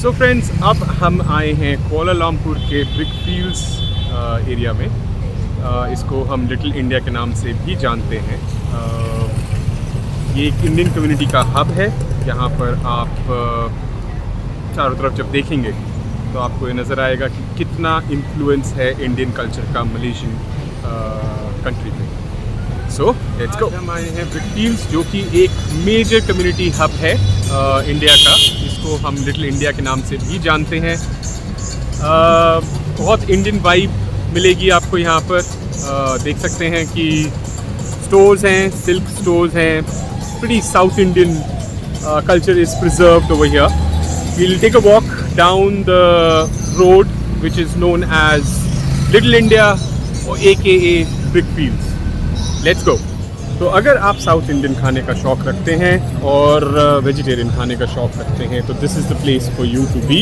So friends, अब हम आए हैं कोलालमपुर के ब्रिकफील्ड्स एरिया में। इसको हम लिटिल इंडिया के नाम से भी जानते हैं। ये एक इंडियन कम्युनिटी का हब है। यहाँ पर आप चारों तरफ जब देखेंगे तो आपको ये नज़र आएगा कि कितना इन्फ्लुएंस है इंडियन कल्चर का मलेशियन कंट्री पे। So let's go. हम आए हैं ब्रिकफील्ड्स, जो कि एक मेजर कम्युनिटी हब है इंडिया का। इसको हम लिटिल इंडिया के नाम से भी जानते हैं। बहुत इंडियन वाइब मिलेगी आपको यहाँ पर। देख सकते हैं कि स्टोर्स हैं, सिल्क स्टोर्स हैं। Pretty south Indian culture is preserved over here. We'll take a walk down the road which is known as Little India or AKA Brickfields. Let's go. तो अगर आप साउथ इंडियन खाने का शौक़ रखते हैं और वेजिटेरियन खाने का शौक़ रखते हैं तो this is the place for you to be.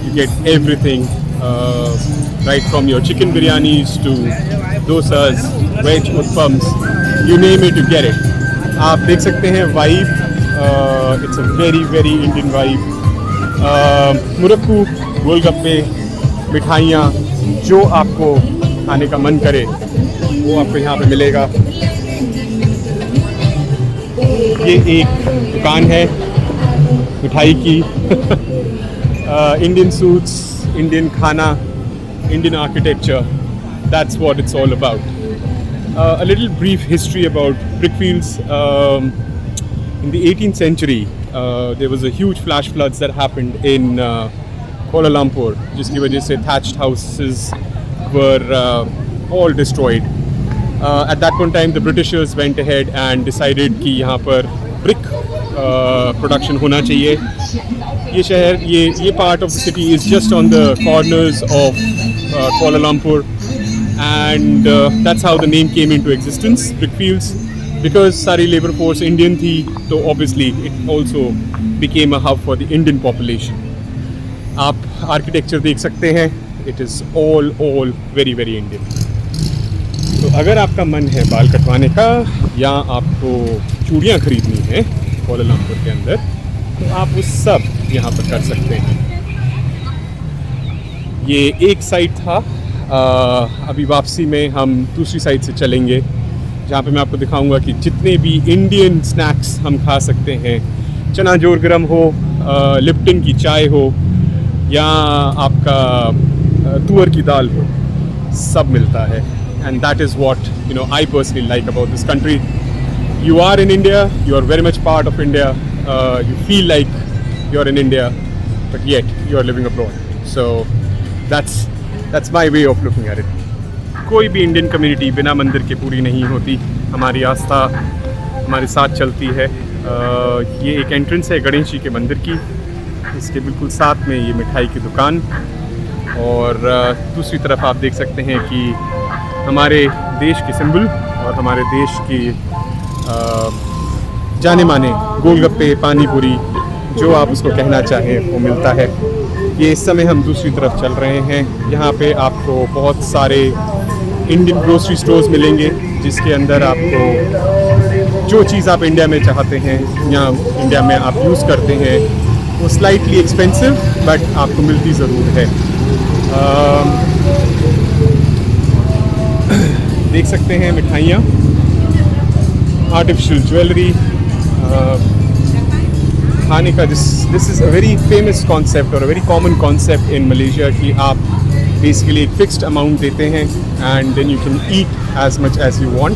You get everything, right from your chicken biryanis to dosas, veg utpams, you name it, you get it. आप देख सकते हैं vibe, it's a very very Indian vibe. Murukku, golgappe, मिठाइयाँ, जो आपको खाने का मन करे वो आपको यहाँ पे मिलेगा. ये एक दुकान है मिठाई की. इंडियन सूट्स, इंडियन खाना, Indian architecture, that's what it's all about. A little brief history about Brickfields. In the 18th century, there was a huge flash floods that happened in Kuala Lumpur, जिसकी वजह से thatched houses were all destroyed. At that point in time, the Britishers went ahead and decided कि यहाँ पर brick production होना चाहिए. ये शहर, ये part of the city is just on the corners of Kuala Lumpur. And that's how the name came into existence, Brickfields. Because सारी labor force Indian थी, तो obviously it also became a hub for the Indian population. आप architecture देख सकते हैं, it is all very very Indian. तो अगर आपका मन है बाल कटवाने का या आपको चूड़ियाँ खरीदनी है कोलालमपुर के अंदर, तो आप वो सब यहाँ पर कर सकते हैं. ये एक साइड था. अभी वापसी में हम दूसरी साइड से चलेंगे, जहाँ पे मैं आपको दिखाऊंगा कि जितने भी इंडियन स्नैक्स हम खा सकते हैं, चना जोर गरम हो, लिप्टन की चाय हो, या आपका तुअर की दाल हो, सब मिलता है. And that is what I personally like about this country. You are in India, you are very much part of India, you feel like you are in India but yet you are living abroad. So That's my way of looking at it. कोई भी Indian community बिना मंदिर के पूरी नहीं होती. हमारी आस्था हमारे साथ चलती है. ये एक एंट्रेंस है गणेश जी के मंदिर की. इसके बिल्कुल साथ में ये मिठाई की दुकान, और दूसरी तरफ आप देख सकते हैं कि हमारे देश के सिंबल और हमारे देश की जाने माने गोलगप्पे, पानी पूरी, जो आप उसको कहना चाहें वो मिलता है. ये इस समय हम दूसरी तरफ चल रहे हैं. यहाँ पे आपको बहुत सारे इंडियन ग्रोसरी स्टोर्स मिलेंगे, जिसके अंदर आपको जो चीज़ आप इंडिया में चाहते हैं या इंडिया में आप यूज़ करते हैं वो स्लाइटली एक्सपेंसिव बट आपको मिलती ज़रूर है. देख सकते हैं मिठाइयाँ, आर्टिफिशियल ज्वेलरी, खाने का. This is a very famous concept और a very common concept in Malaysia कि आप बेसिकली एक फिक्स्ड अमाउंट देते हैं and then you can eat as much as you want.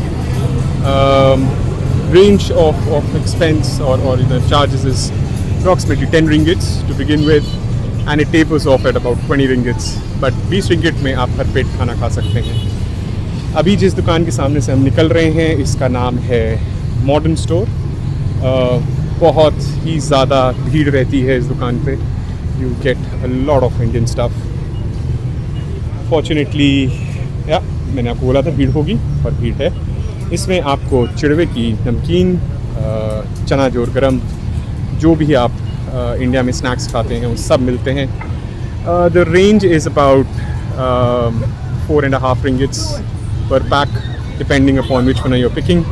Range of expense और charges is approximately 10 ringgits to begin with, and it tapers off at about 20 ringgits. But 20 ringgit में आप भर पेट खाना खा सकते हैं. अभी जिस दुकान के सामने से हम निकल रहे हैं, इसका नाम है मॉडर्न स्टोर. बहुत ही ज़्यादा भीड़ रहती है इस दुकान पे. You get a lot of Indian stuff. Fortunately मैंने आपको बोला था भीड़ होगी, और भीड़ है. इसमें आपको चिड़वे की नमकीन, चना जोर गरम, जो भी आप इंडिया में स्नैक्स खाते हैं वो सब मिलते हैं. The range is about 4.5 ringgits per pack depending upon which one you're picking.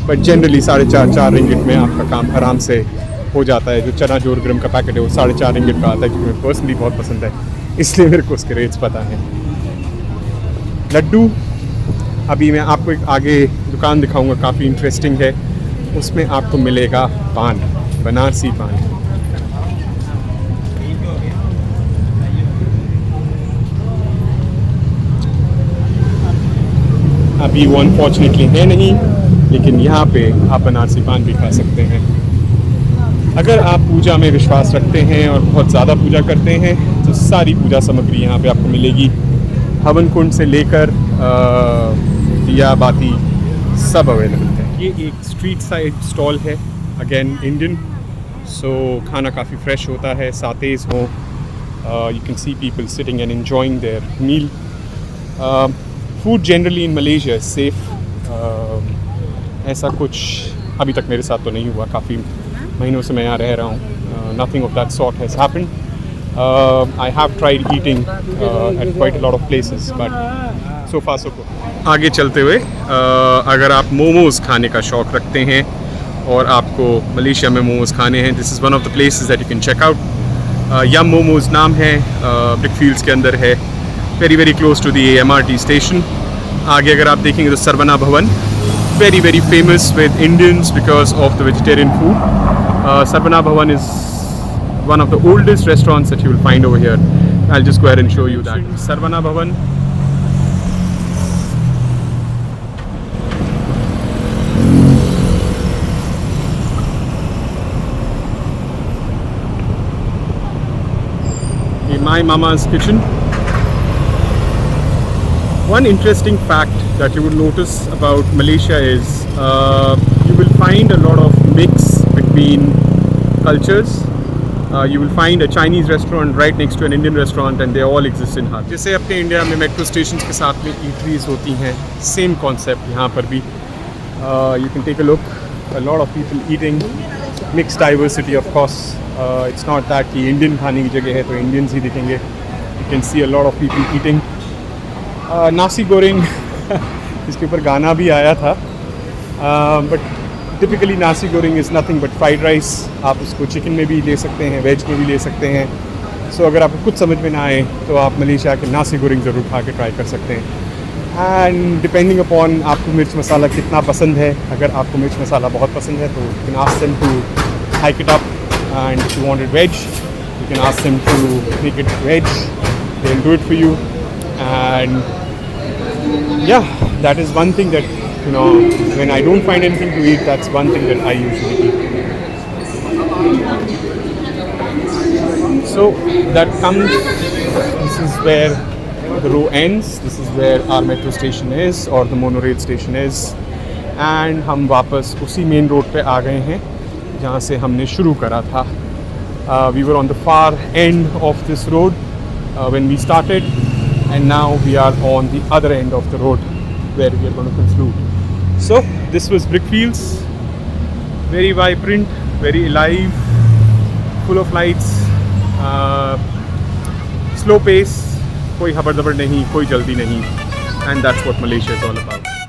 But generally 4.5 ringgit में आपका काम आराम से हो जाता है। जो चना जोर ग्राम का पैकेट है वो 4.5 रिंगिट का आता है, क्योंकि मुझे पर्सनली बहुत पसंद है, इसलिए मेरे को उसके रेट्स पता हैं। लड्डू, अभी मैं आपको एक आगे दुकान दिखाऊंगा, काफ़ी इंटरेस्टिंग है। उसमें आपको मिलेगा पान, बनारसी पान। अभी वो अनफॉर्चुनेटली है नहीं, लेकिन यहाँ पे आप बनारसी पान भी खा सकते हैं। अगर आप पूजा में विश्वास रखते हैं और बहुत ज़्यादा पूजा करते हैं तो सारी पूजा सामग्री यहाँ पे आपको मिलेगी। हवन कुंड से लेकर दिया बाती सब अवेलेबल है। ये एक स्ट्रीट साइड स्टॉल है, अगेन इंडियन, सो खाना काफ़ी फ्रेश होता है, सातेज हो। You can see people sitting and enjoying their meal. Food generally in Malaysia is safe. ऐसा कुछ अभी तक मेरे साथ तो नहीं हुआ, काफ़ी महीनों से मैं यहाँ रह रहा हूँ। Nothing of that sort has happened. I have tried eating at quite a lot of places, but so far so good. आगे चलते हुए अगर आप मोमोज़ खाने का शौक़ रखते हैं और आपको मलेशिया में मोमोज़ खाने हैं, this is one of the places that you can check out. Yum momos नाम है, ब्रिकफील्ड्स के अंदर है, very very close to the MRT station. आगे अगर आप देखेंगे तो सरवना भवन, very very famous with Indians because of the vegetarian food. Sarvana Bhavan is one of the oldest restaurants that you will find over here. I'll just go ahead and show you that. Sarvana Bhavan. My Mama's kitchen. One interesting fact that you will notice about Malaysia is you will find a lot of mix between cultures. You will find a Chinese restaurant right next to an Indian restaurant and they all exist in Hut. जैसे अपने India में metro station के साथ में eateries होती हैं, same concept यहाँ पर भी। You can take a look, a lot of people eating, mixed diversity of course. It's not that कि इंडियन खाने की जगह है तो इंडियंस ही दिखेंगे। You can see a lot of people eating. Nasi goreng इसके ऊपर गाना भी आया था, but typically nasi goreng is nothing but fried rice. आप उसको चिकन में भी ले सकते हैं, वेज में भी ले सकते हैं। सो अगर आपको कुछ समझ में ना आए तो आप मलेशिया के नासी गोरिंग ज़रूर खा के ट्राई कर सकते हैं। एंड डिपेंडिंग अपॉन आपको मिर्च मसाला कितना पसंद है, अगर आपको मिर्च मसाला बहुत पसंद है तो you can ask them to hike it up, and if you want it veg you can ask them to make it veg, they will do it for you. And yeah, that is one thing that, you know, when I don't find anything to eat, that's one thing that I usually eat. So that comes, this is where the row ends, this is where our metro station is or the monorail station is, and हम वापस उसी main road पे आ गए हैं जहाँ से हमने शुरू करा था। We were on the far end of this road when we started, and now we are on the other end of the road where we are going to conclude. So this was Brickfields, very vibrant, very alive, full of lights, slow pace, कोई हबड़ दबड़ नहीं, कोई जल्दी नहीं, and that's what Malaysia is all about.